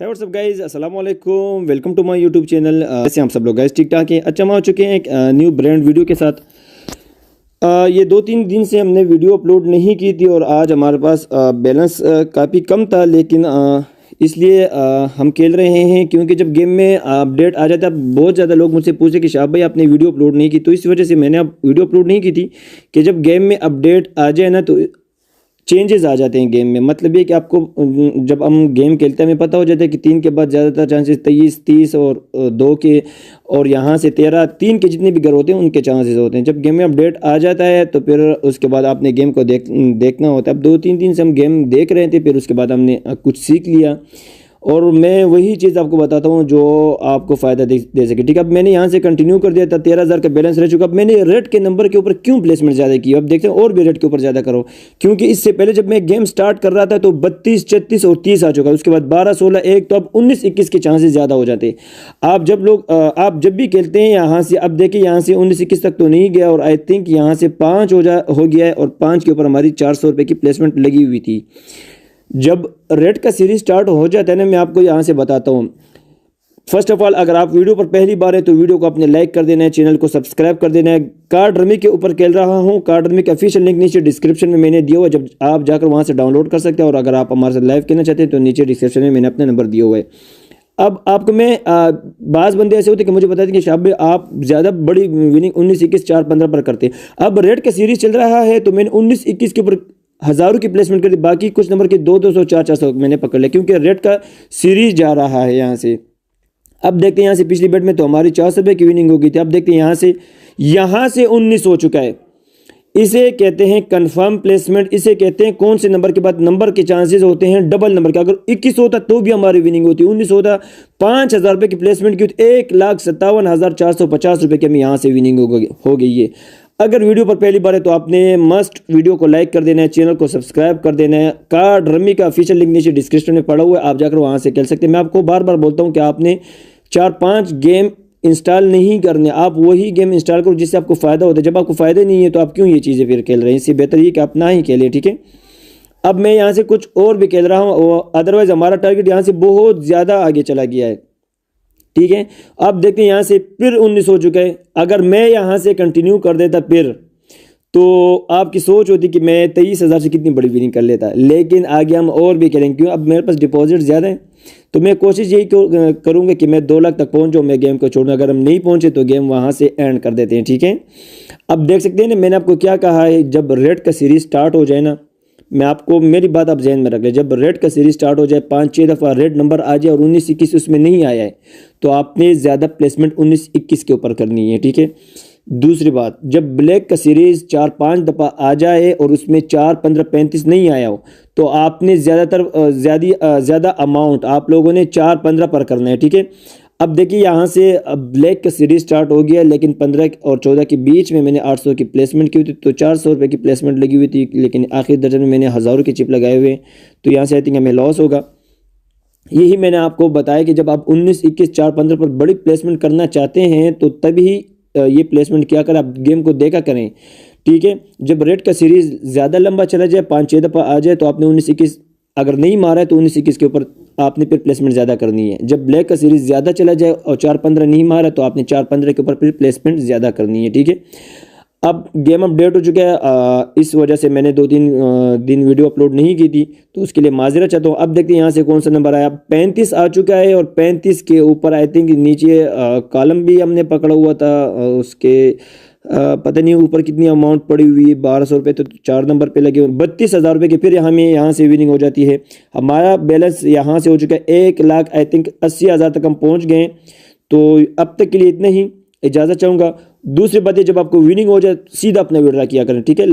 है WhatsApp guys, अस्सलाम वालेकुम, welcome to my YouTube channel. ऐसे हम सब लोग गाइज ठीक ठाक हैं। अच्छा, हम आ चुके हैं एक न्यू ब्रांड वीडियो के साथ। ये 2-3 दिन से हमने वीडियो अपलोड नहीं की थी और आज हमारे पास बैलेंस काफ़ी कम था, लेकिन इसलिए हम खेल रहे हैं क्योंकि जब गेम में अपडेट आ जाता है बहुत ज़्यादा लोग मुझसे पूछे कि शाह भाई आपने वीडियो अपलोड नहीं की, तो इस वजह से मैंने अब वीडियो अपलोड नहीं की थी कि जब गेम में अपडेट आ जाए ना तो चेंजेस आ जाते हैं गेम में। मतलब ये कि आपको जब हम गेम खेलते हैं हमें पता हो जाता है कि 3 के बाद ज़्यादातर चांसेस 23, 30 और 2 के और यहाँ से 13, 3 के जितने भी घर होते हैं उनके चांसेस होते हैं। जब गेम में अपडेट आ जाता है तो फिर उसके बाद आपने गेम को देखना होता है। अब 2-3 दिन से हम गेम देख रहे थे, फिर उसके बाद हमने कुछ सीख लिया और मैं वही चीज़ आपको बताता हूँ जो आपको फ़ायदा दे सके। ठीक है, अब मैंने यहाँ से कंटिन्यू कर दिया था, 13,000 का बैलेंस रह चुका। अब मैंने रेड के नंबर के ऊपर क्यों प्लेसमेंट ज़्यादा की, अब देखते हैं और भी रेड के ऊपर ज़्यादा करो, क्योंकि इससे पहले जब मैं गेम स्टार्ट कर रहा था तो 32, 36 और 30 आ चुका। उसके बाद 12, 16, 1, तो अब 19, 21 के चांसेस ज़्यादा हो जाते हैं। आप जब भी खेलते हैं यहाँ से, अब देखिए यहाँ से 19, 21 तक तो नहीं गया और आई थिंक यहाँ से 5 हो गया है और 5 के ऊपर हमारी 400 रुपये की प्लेसमेंट लगी हुई थी। जब रेड का सीरीज स्टार्ट हो जाता है ना, मैं आपको यहाँ से बताता हूँ। फर्स्ट ऑफ ऑल, अगर आप वीडियो पर पहली बार है तो वीडियो को अपने लाइक कर देना है, चैनल को सब्सक्राइब कर देना है। कार्ड रमी के ऊपर खेल रहा हूँ, कार्ड रमी का ऑफिशियल लिंक नीचे डिस्क्रिप्शन में मैंने दिया हुआ है, जब आप जाकर वहाँ से डाउनलोड कर सकते हैं। और अगर आप हमारे साथ लाइव खेलना चाहते हैं तो नीचे डिस्क्रिप्शन में मैंने अपना नंबर दिया हुआ है। अब आपको मैं बाज़ बंदे ऐसे होते हैं कि मुझे बताते हैं कि शाह भाई आप ज़्यादा बड़ी विनिंग 19, 21, 4, 15 पर करते हैं। अब रेड का सीरीज चल रहा है तो मैंने 19, 21 के ऊपर हज़ारों की प्लेसमेंट कर दी, बाकी कुछ नंबर के 200, 400 मैंने पकड़ लिया क्योंकि रेड का सीरीज जा रहा है यहाँ से। अब देखते हैं यहाँ से पिछली बेट में तो हमारी 400 रुपये की विनिंग हो गई थी। अब देखते हैं यहाँ से 19 हो चुका है। इसे कहते हैं कंफर्म प्लेसमेंट। इसे कहते हैं कौन से नंबर के बाद नंबर के चांसेस होते हैं डबल नंबर के। अगर 21 होता तो भी हमारी विनिंग होती, 19 होता 5,000 रुपये की प्लेसमेंट की होती, 1,57,450 रुपये की हमें यहाँ से विनिंग हो गई है। अगर वीडियो पर पहली बार है तो आपने मस्ट वीडियो को लाइक कर देना है, चैनल को सब्सक्राइब कर देना है। कार्ड रमी का ऑफिशियल लिंक नीचे डिस्क्रिप्शन में पड़ा हुआ है, आप जाकर वहाँ से खेल सकते हैं। मैं आपको बार बार बोलता हूँ कि आपने 4-5 गेम इंस्टॉल नहीं करने, आप वही गेम इंस्टॉल करो जिससे आपको फ़ायदा होता है। जब आपको फ़ायदा नहीं है तो आप क्यों ये चीज़ें फिर खेल रहे हैं, इससे बेहतर ये कि आप ना ही खेलें। ठीक है, अब मैं यहाँ से कुछ और भी खेल रहा हूँ, अदरवाइज़ हमारा टारगेट यहाँ से बहुत ज़्यादा आगे चला गया है। ठीक है, अब देखते हैं यहाँ से फिर 19 हो चुका है। अगर मैं यहाँ से कंटिन्यू कर देता फिर तो आपकी सोच होती कि मैं 23,000 से कितनी बड़ी विनिंग कर लेता, लेकिन आगे हम और भी करेंगे क्यों, अब मेरे पास डिपॉजिट ज़्यादा है तो मैं कोशिश यही करूँगा कि मैं 2 लाख तक पहुँच जाऊँ, मैं गेम को छोड़ूँ। अगर हम नहीं पहुँचे तो गेम वहाँ से एंड कर देते हैं। ठीक है, अब देख सकते हैं ना मैंने आपको क्या कहा है, जब रेड का सीरीज स्टार्ट हो जाए ना, मैं आपको मेरी बात आप जहन में रख लें, जब रेड का सीरीज स्टार्ट हो जाए 5-6 दफ़ा रेड नंबर आ जाए और 19, 21 उसमें नहीं आया है तो आपने ज़्यादा प्लेसमेंट 19, 21 के ऊपर करनी है। ठीक है, दूसरी बात, जब ब्लैक का सीरीज 4-5 दफ़ा आ जाए और उसमें 4, 15, 35 नहीं आया हो तो आपने ज़्यादा अमाउंट आप लोगों ने 4, 15 पर करना है। ठीक है, अब देखिए यहाँ से ब्लैक का सीरीज स्टार्ट हो गया, लेकिन 15 और 14 के बीच में मैंने 800 की प्लेसमेंट की हुई थी तो 400 रुपये की प्लेसमेंट लगी हुई थी, लेकिन आखिरी दर्जन में मैंने हज़ारों के चिप लगाए हुए तो यहाँ से आई थिंक हमें लॉस होगा। यही मैंने आपको बताया कि जब आप 19, 21, 4, 15 पर बड़ी प्लेसमेंट करना चाहते हैं तो तभी ये प्लेसमेंट क्या करें, आप गेम को देखा करें। ठीक है, जब रेड का सीरीज ज़्यादा लंबा चला जाए 5-6 दफ़ा आ जाए तो आपने 19, 21 अगर नहीं मारा है तो 19, 21 के ऊपर आपने फिर प्लेसमेंट ज़्यादा करनी है। जब ब्लैक का सीरीज ज़्यादा चला जाए और 4, 15 नहीं मारा तो आपने 4, 15 के ऊपर फिर प्लेसमेंट ज़्यादा करनी है। ठीक है, अब गेम अपडेट हो चुका है, इस वजह से मैंने 2-3 दिन वीडियो अपलोड नहीं की थी तो उसके लिए माजरा चाहता हूँ। अब देखते हैं यहाँ से कौन सा नंबर आया, 35 आ चुका है और 35 के ऊपर आई थिंक नीचे कॉलम भी हमने पकड़ा हुआ था, उसके पता नहीं ऊपर कितनी अमाउंट पड़ी हुई है, 1200 रुपये तो 4 नंबर पे लगे हुए, 32,000 रुपये के फिर हमें यहाँ से विनिंग हो जाती है। हमारा बैलेंस यहाँ से हो चुका है 1 लाख आई थिंक 80,000 तक हम पहुँच गए। तो अब तक के लिए इतना ही, इजाज़त चाहूँगा। दूसरी बात है, जब आपको विनिंग हो जाए सीधा अपना विड्रॉ किया करें। ठीक है।